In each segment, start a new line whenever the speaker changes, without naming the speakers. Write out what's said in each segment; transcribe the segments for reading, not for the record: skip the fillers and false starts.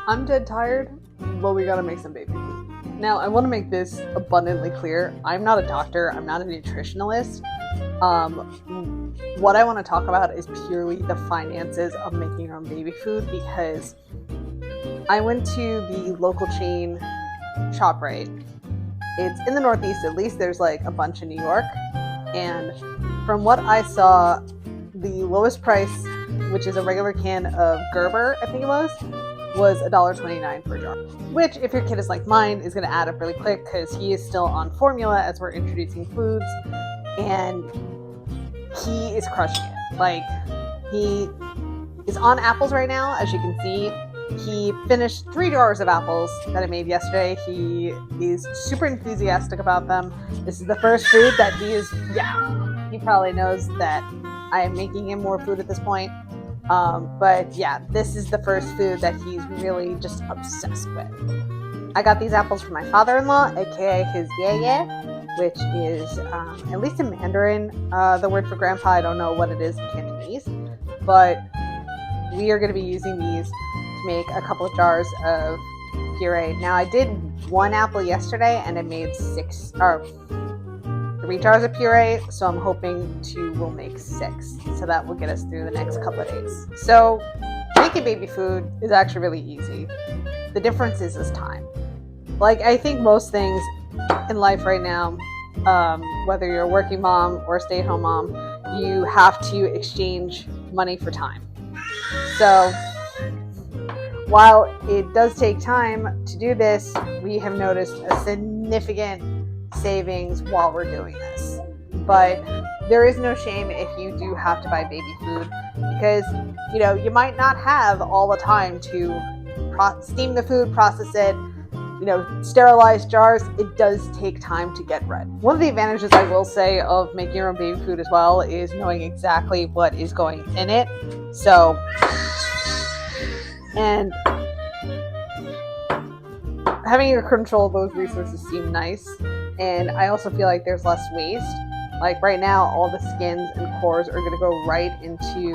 I'm dead tired, but we gotta make some baby food. Now, I want to make this abundantly clear. I'm not a doctor, I'm not a nutritionalist. What I want to talk about is purely the finances of making your own baby food, because I went to the local chain ShopRite. It's in the Northeast, at least. There's like a bunch in New York. And from what I saw, the lowest price, which is a regular can of Gerber, I think it was $1.29 per jar. Which, if your kid is like mine, is going to add up really quick because he is still on formula as we're introducing foods, and he is crushing it. Like, he is on apples right now, as you can see. He finished 3 jars of apples that I made yesterday. He is super enthusiastic about them. This is the first food that he probably knows that I am making him more food at this point. But yeah, this is the first food that he's really just obsessed with. I got these apples from my father-in-law, aka his yaya, which is, at least in Mandarin, the word for grandpa. I don't know what it is in Cantonese, but we are going to be using these to make a couple of jars of puree. Now, I did 1 apple yesterday and I made 3 jars of puree, so I'm hoping we'll make 6, so that will get us through the next couple of days. So making baby food is actually really easy. The difference is time. Like, I think most things in life right now, whether you're a working mom or a stay-at-home mom, you have to exchange money for time. So while it does take time to do this, we have noticed a significant savings while we're doing this. But there is no shame if you do have to buy baby food, because you might not have all the time to steam the food, process it, sterilize jars. It does take time to get ready. One of the advantages, I will say, of making your own baby food as well is knowing exactly what is going in it. So, and having your control of those resources seem nice. And I also feel like there's less waste. Like right now, all the skins and cores are going to go right into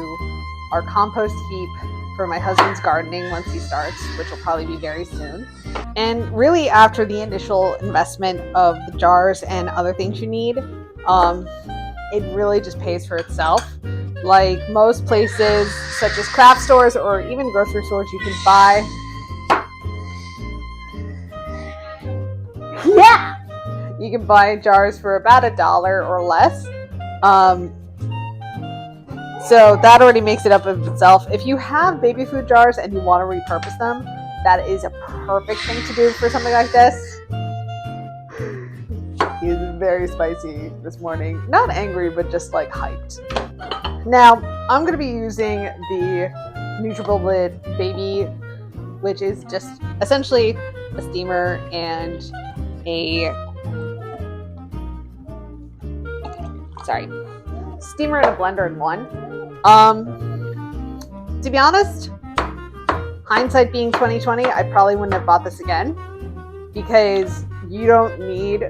our compost heap for my husband's gardening once he starts, which will probably be very soon. And really, after the initial investment of the jars and other things you need, it really just pays for itself. Like most places, such as craft stores or even grocery stores, you can buy. Yeah! You can buy jars for about $1 or less. So that already makes it up of itself. If you have baby food jars and you want to repurpose them, that is a perfect thing to do for something like this. He is very spicy this morning. Not angry, but just like hyped. Now, I'm going to be using the NutriBullet Baby, which is just essentially a steamer and a blender in one. To be honest, hindsight being 2020, I probably wouldn't have bought this again, because you don't need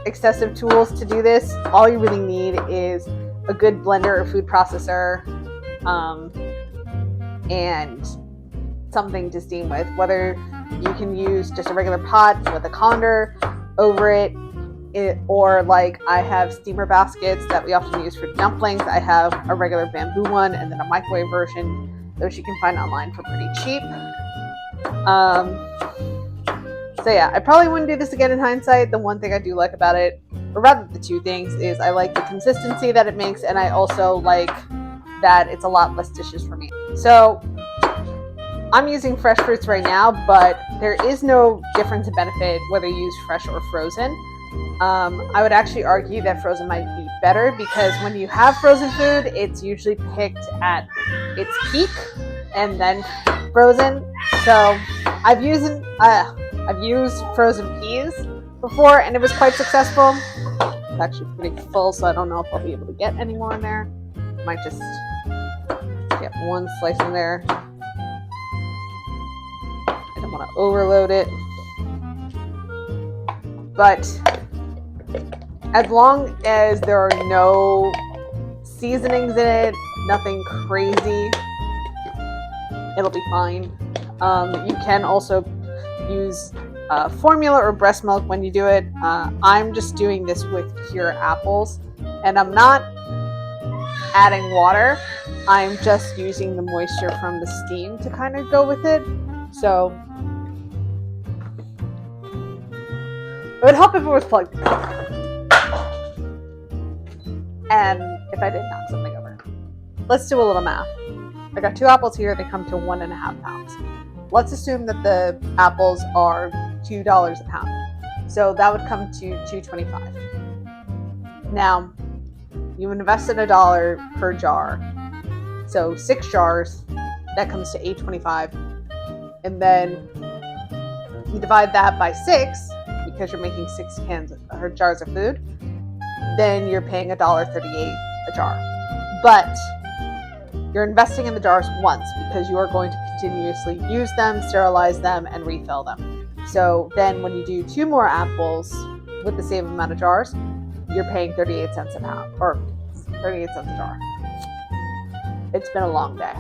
excessive tools to do this. All you really need is a good blender or food processor, and something to steam with. Whether you can use just a regular pot with a colander over it, or like I have steamer baskets that we often use for dumplings. I have a regular bamboo one and then a microwave version. Those you can find online for pretty cheap. So yeah, I probably wouldn't do this again in hindsight. The one thing I do like about it, or rather the 2 things, is I like the consistency that it makes, and I also like that it's a lot less dishes for me. So I'm using fresh fruits right now, but there is no difference in benefit whether you use fresh or frozen. I would actually argue that frozen might be better, because when you have frozen food, it's usually picked at its peak and then frozen. So I've used frozen peas before, and it was quite successful. It's actually pretty full, so I don't know if I'll be able to get any more in there. Might just get 1 slice in there. I don't want to overload it. But as long as there are no seasonings in it, nothing crazy, it'll be fine. You can also use formula or breast milk when you do it. I'm just doing this with pure apples, and I'm not adding water. I'm just using the moisture from the steam to kind of go with it. So it would help if it was plugged in. And if I did knock something over. Let's do a little math. I got 2 apples here. They come to 1.5 pounds. Let's assume that the apples are $2 a pound. So that would come to $2.25. Now, you invested $1 per jar. So 6 jars, that comes to $8.25. And then you divide that by 6, because you're making 6 cans or jars of food, then you're paying $1.38 a jar. But you're investing in the jars once, because you are going to continuously use them, sterilize them, and refill them. So then when you do 2 more apples with the same amount of jars, you're paying 38 cents a pound, or 38 cents a jar. It's been a long day,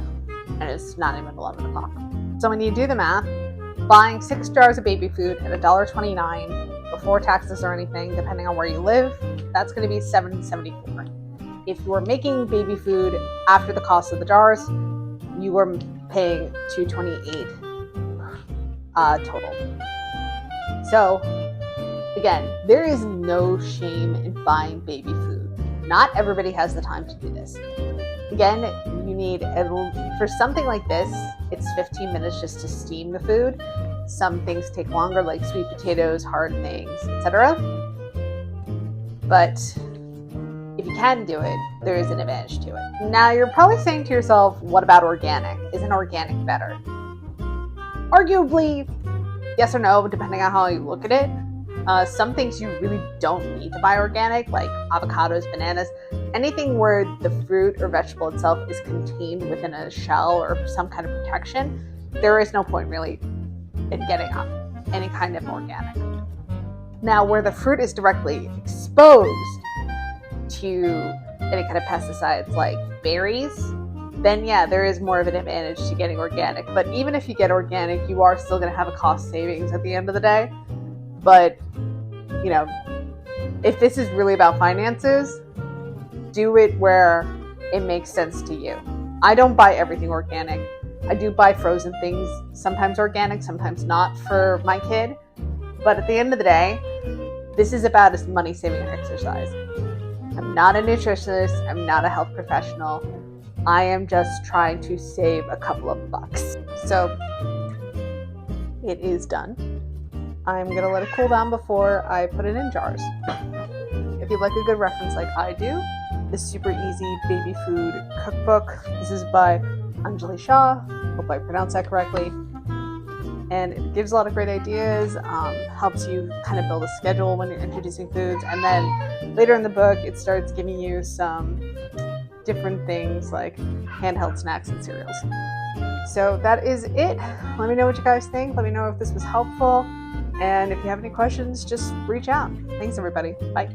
and it's not even 11 o'clock. So when you do the math, buying 6 jars of baby food at $1.29 before taxes or anything, depending on where you live, that's going to be $7.74. If you are making baby food after the cost of the jars, you are paying $2.28 total. So again, there is no shame in buying baby food. Not everybody has the time to do this. Again, you need, for something like this, it's 15 minutes just to steam the food. Some things take longer, like sweet potatoes, hard things, etc. But if you can do it, there is an advantage to it. Now, you're probably saying to yourself, what about organic? Isn't organic better? Arguably, yes or no, depending on how you look at it. Some things you really don't need to buy organic, like avocados, bananas, anything where the fruit or vegetable itself is contained within a shell or some kind of protection. There is no point really in getting any kind of organic. Now, where the fruit is directly exposed to any kind of pesticides like berries, then yeah, there is more of an advantage to getting organic. But even if you get organic, you are still going to have a cost savings at the end of the day. But, you know, if this is really about finances, do it where it makes sense to you. I don't buy everything organic. I do buy frozen things, sometimes organic, sometimes not, for my kid. But at the end of the day, this is about a money-saving exercise. I'm not a nutritionist. I'm not a health professional. I am just trying to save a couple of bucks. So it is done. I'm going to let it cool down before I put it in jars. If you'd like a good reference like I do, the Super Easy Baby Food Cookbook. This is by Anjali Shah. Hope I pronounced that correctly. And it gives a lot of great ideas, helps you kind of build a schedule when you're introducing foods. And then later in the book, it starts giving you some different things like handheld snacks and cereals. So that is it. Let me know what you guys think. Let me know if this was helpful. And if you have any questions, just reach out. Thanks, everybody. Bye.